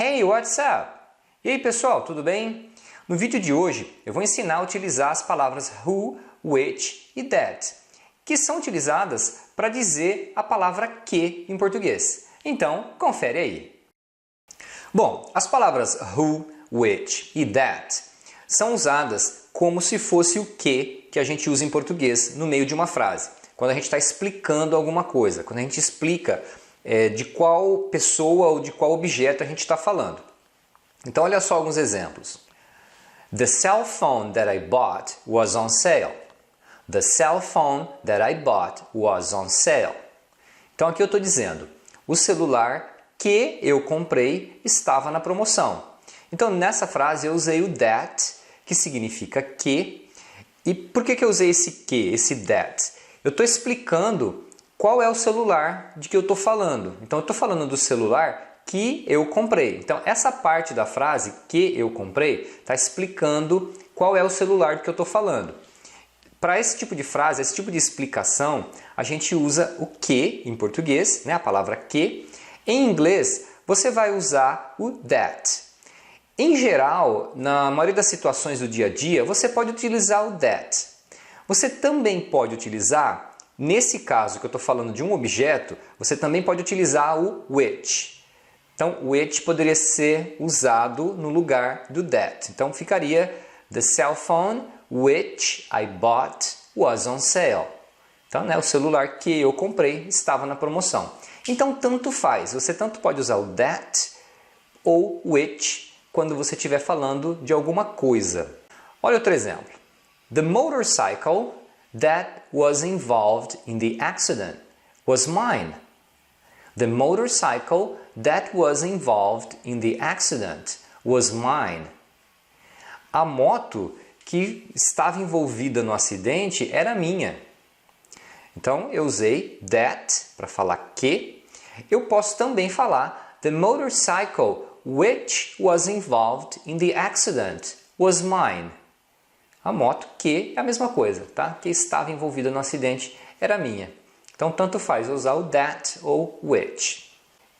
Hey, what's up? E aí pessoal, tudo bem? No vídeo de hoje eu vou ensinar a utilizar as palavras who, which e that, que são utilizadas para dizer a palavra que em português. Então, confere aí. Bom, as palavras who, which e that são usadas como se fosse o que a gente usa em português no meio de uma frase. Quando a gente está explicando alguma coisa, quando a gente explica de qual pessoa ou de qual objeto a gente está falando. Então olha só alguns exemplos. The cell phone that I bought was on sale. The cell phone that I bought was on sale. Então aqui eu estou dizendo, o celular que eu comprei estava na promoção. Então nessa frase eu usei o that, que significa que. E por que eu usei esse que, esse that? Eu estou explicando qual é o celular de que eu estou falando. Então eu estou falando do celular que eu comprei. Então essa parte da frase que eu comprei está explicando qual é o celular de que eu estou falando. Para esse tipo de frase, esse tipo de explicação, a gente usa o que em português, né? A palavra que. Em inglês, você vai usar o that. Em geral, na maioria das situações do dia a dia, você pode utilizar o that. Você também pode utilizar, nesse caso que eu estou falando de um objeto, você também pode utilizar o which. Então, which poderia ser usado no lugar do that. Então, ficaria the cell phone which I bought was on sale. Então, o celular que eu comprei estava na promoção. Então, tanto faz. Você tanto pode usar o that ou which quando você estiver falando de alguma coisa. Olha outro exemplo. The motorcycle that was involved in the accident was mine. The motorcycle that was involved in the accident was mine. A moto que estava envolvida no acidente era minha. Então eu usei that para falar que. Eu posso também falar the motorcycle which was involved in the accident was mine. A moto que é a mesma coisa, tá? Que estava envolvida no acidente era minha. Então tanto faz usar o that ou which.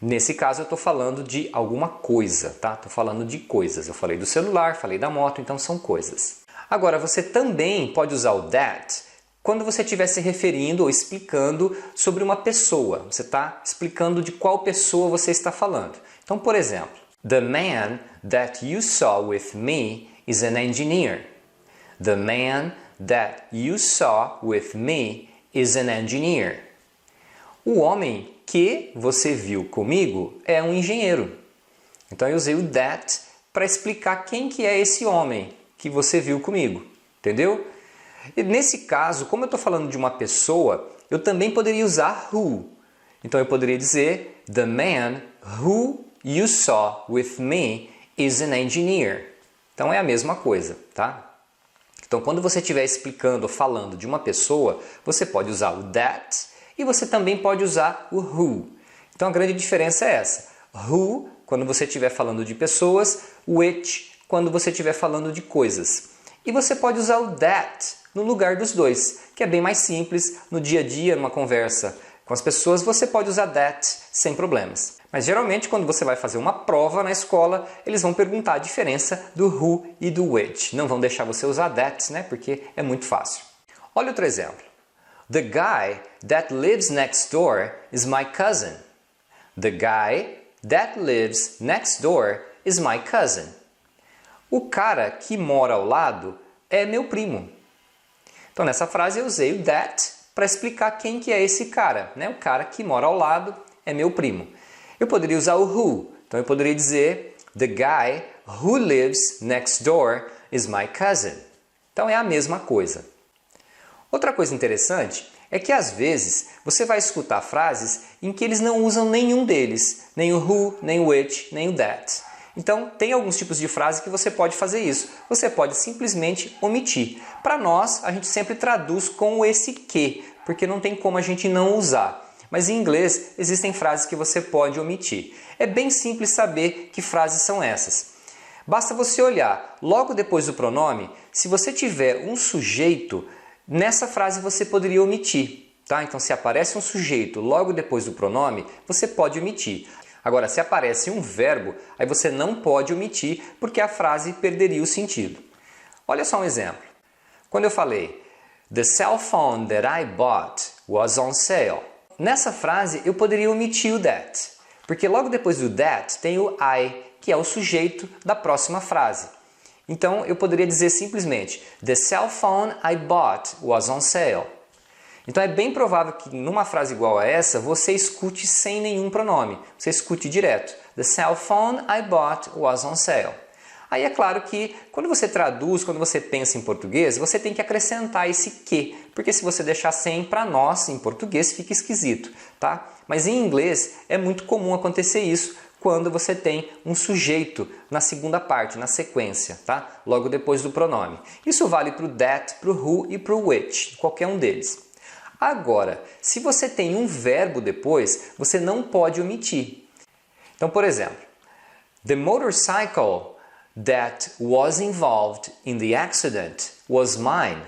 Nesse caso eu estou falando de alguma coisa, tá? Estou falando de coisas. Eu falei do celular, falei da moto, então são coisas. Agora você também pode usar o that quando você estiver se referindo ou explicando sobre uma pessoa. Você está explicando de qual pessoa você está falando. Então, por exemplo, the man that you saw with me is an engineer. The man that you saw with me is an engineer. O homem que você viu comigo é um engenheiro. Então eu usei o that para explicar quem que é esse homem que você viu comigo. Entendeu? E nesse caso, como eu estou falando de uma pessoa, eu também poderia usar who. Então eu poderia dizer, the man who you saw with me is an engineer. Então é a mesma coisa, tá? Então quando você estiver explicando ou falando de uma pessoa, você pode usar o that e você também pode usar o who. Então a grande diferença é essa. Who, quando você estiver falando de pessoas, which, quando você estiver falando de coisas. E você pode usar o that no lugar dos dois, que é bem mais simples no dia a dia, numa conversa com as pessoas, você pode usar that sem problemas. Mas geralmente quando você vai fazer uma prova na escola, eles vão perguntar a diferença do who e do which. Não vão deixar você usar that, né? Porque é muito fácil. Olha outro exemplo. The guy that lives next door is my cousin. The guy that lives next door is my cousin. O cara que mora ao lado é meu primo. Então nessa frase eu usei o that para explicar quem que é esse cara, né? O cara que mora ao lado é meu primo. Eu poderia usar o who. Então eu poderia dizer the guy who lives next door is my cousin. Então é a mesma coisa. Outra coisa interessante é que às vezes você vai escutar frases em que eles não usam nenhum deles, nem o who, nem o which, nem o that. Então, tem alguns tipos de frase que você pode fazer isso. Você pode simplesmente omitir. Para nós, a gente sempre traduz com esse que, porque não tem como a gente não usar. Mas em inglês, existem frases que você pode omitir. É bem simples saber que frases são essas. Basta você olhar logo depois do pronome, se você tiver um sujeito, nessa frase você poderia omitir. Tá? Então, se aparece um sujeito logo depois do pronome, você pode omitir. Agora, se aparece um verbo, aí você não pode omitir porque a frase perderia o sentido. Olha só um exemplo. Quando eu falei "The cell phone that I bought was on sale", nessa frase eu poderia omitir o that, porque logo depois do that tem o I, que é o sujeito da próxima frase. Então eu poderia dizer simplesmente "The cell phone I bought was on sale". Então é bem provável que numa frase igual a essa você escute sem nenhum pronome. Você escute direto. The cell phone I bought was on sale. Aí é claro que quando você traduz, quando você pensa em português, você tem que acrescentar esse que, porque se você deixar sem, para nós, em português, fica esquisito, tá? Mas em inglês é muito comum acontecer isso quando você tem um sujeito na segunda parte, na sequência, tá? Logo depois do pronome. Isso vale para o that, para o who e para o which, qualquer um deles. Agora, se você tem um verbo depois, você não pode omitir. Então, por exemplo, the motorcycle that was involved in the accident was mine.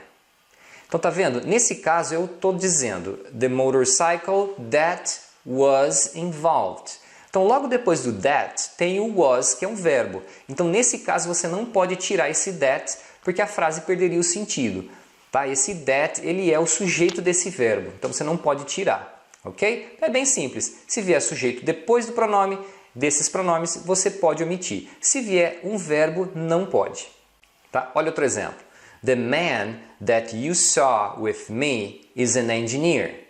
Então, tá vendo? Nesse caso, eu estou dizendo the motorcycle that was involved. Então, logo depois do that, tem o was, que é um verbo. Então, nesse caso, você não pode tirar esse that, porque a frase perderia o sentido. Tá? Esse that, ele é o sujeito desse verbo, então você não pode tirar, ok? É bem simples. Se vier sujeito depois do pronome, desses pronomes, você pode omitir. Se vier um verbo, não pode. Tá? Olha outro exemplo. The man that you saw with me is an engineer.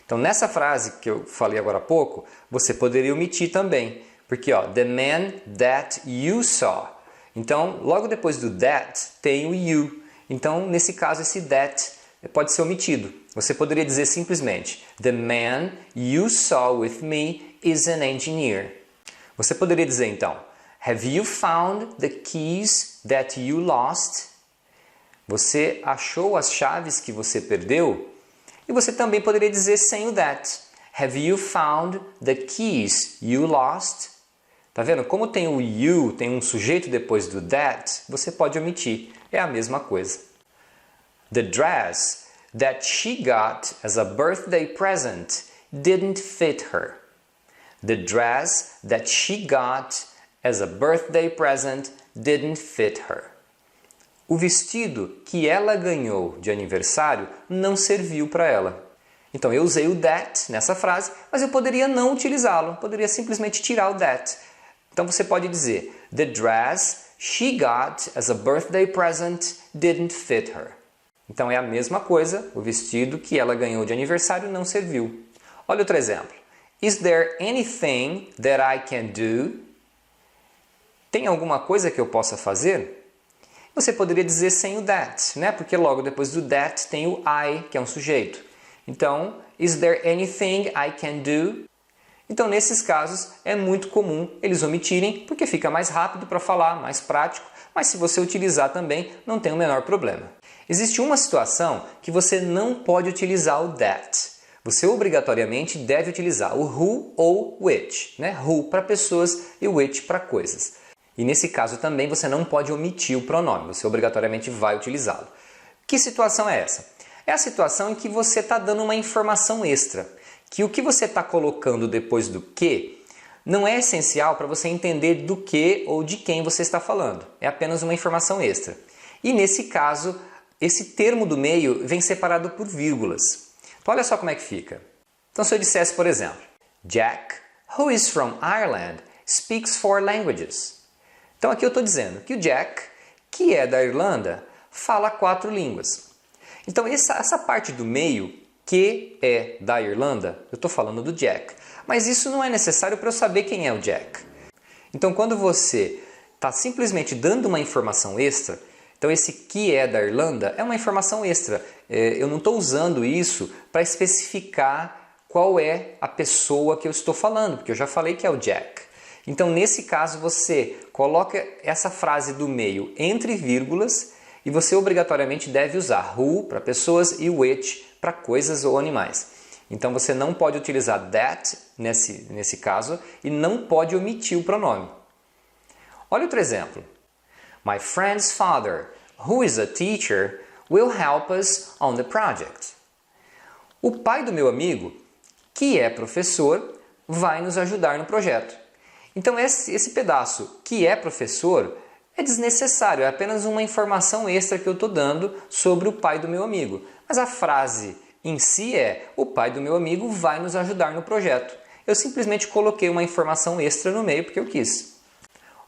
Então, nessa frase que eu falei agora há pouco, você poderia omitir também. Porque, ó, the man that you saw. Então, logo depois do that, tem o you. Então, nesse caso, esse that pode ser omitido. Você poderia dizer simplesmente the man you saw with me is an engineer. Você poderia dizer então have you found the keys that you lost? Você achou as chaves que você perdeu? E você também poderia dizer sem o that. Have you found the keys you lost? Tá vendo? Como tem o you, tem um sujeito depois do that, você pode omitir. É a mesma coisa. The dress that she got as a birthday present didn't fit her. The dress that she got as a birthday present didn't fit her. O vestido que ela ganhou de aniversário não serviu para ela. Então eu usei o that nessa frase, mas eu poderia não utilizá-lo. Poderia simplesmente tirar o that. Então você pode dizer the dress she got as a birthday present didn't fit her. Então é a mesma coisa, o vestido que ela ganhou de aniversário não serviu. Olha outro exemplo. Is there anything that I can do? Tem alguma coisa que eu possa fazer? Você poderia dizer sem o that, né? Porque logo depois do that tem o I, que é um sujeito. Então, is there anything I can do? Então, nesses casos, é muito comum eles omitirem, porque fica mais rápido para falar, mais prático, mas se você utilizar também, não tem o menor problema. Existe uma situação que você não pode utilizar o that. Você obrigatoriamente deve utilizar o who ou which, né? Who para pessoas e which para coisas. E nesse caso também você não pode omitir o pronome, você obrigatoriamente vai utilizá-lo. Que situação é essa? É a situação em que você está dando uma informação extra, que o que você está colocando depois do que não é essencial para você entender do que ou de quem você está falando. É apenas uma informação extra. E nesse caso, esse termo do meio vem separado por vírgulas. Então olha só como é que fica. Então se eu dissesse, por exemplo, Jack, who is from Ireland, speaks 4 languages. Então aqui eu estou dizendo que o Jack, que é da Irlanda, fala 4 línguas. Então essa parte do meio, que é da Irlanda, eu estou falando do Jack. Mas isso não é necessário para eu saber quem é o Jack. Então quando você está simplesmente dando uma informação extra, então esse que é da Irlanda é uma informação extra. Eu não estou usando isso para especificar qual é a pessoa que eu estou falando, porque eu já falei que é o Jack. Então nesse caso você coloca essa frase do meio entre vírgulas e você obrigatoriamente deve usar who para pessoas e which para coisas ou animais. Então você não pode utilizar that nesse caso e não pode omitir o pronome. Olha outro exemplo. My friend's father, who is a teacher, will help us on the project. O pai do meu amigo, que é professor, vai nos ajudar no projeto. Então esse pedaço que é professor é desnecessário, é apenas uma informação extra que eu estou dando sobre o pai do meu amigo. Mas a frase em si é: o pai do meu amigo vai nos ajudar no projeto. Eu simplesmente coloquei uma informação extra no meio porque eu quis.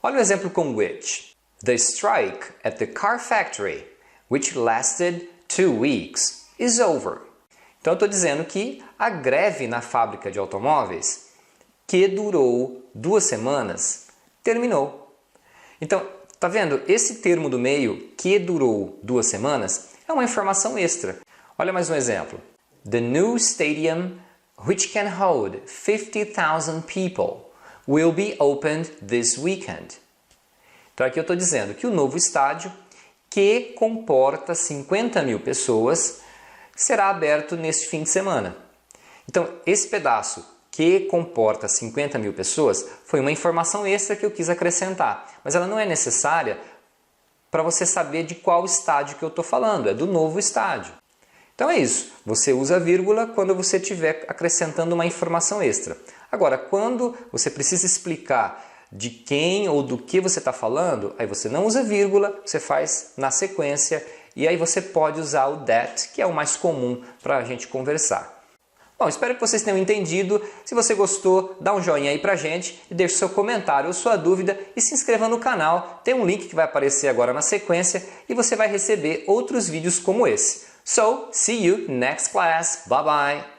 Olha o exemplo com which. The strike at the car factory, which lasted 2 weeks, is over. Então eu estou dizendo que a greve na fábrica de automóveis, que durou 2 semanas, terminou. Então, tá vendo? Esse termo do meio, que durou 2 semanas, é uma informação extra. Olha mais um exemplo. The new stadium, which can hold 50,000 people, will be opened this weekend. Então aqui eu estou dizendo que o novo estádio, que comporta 50.000 pessoas, será aberto neste fim de semana. Então esse pedaço, que comporta 50.000 pessoas, foi uma informação extra que eu quis acrescentar. Mas ela não é necessária para você saber de qual estádio que eu estou falando, é do novo estádio. Então é isso, você usa vírgula quando você estiver acrescentando uma informação extra. Agora, quando você precisa explicar de quem ou do que você está falando, aí você não usa vírgula, você faz na sequência e aí você pode usar o that, que é o mais comum para a gente conversar. Bom, espero que vocês tenham entendido. Se você gostou, dá um joinha aí pra gente e deixe seu comentário ou sua dúvida e se inscreva no canal. Tem um link que vai aparecer agora na sequência e você vai receber outros vídeos como esse. So, see you next class. Bye bye.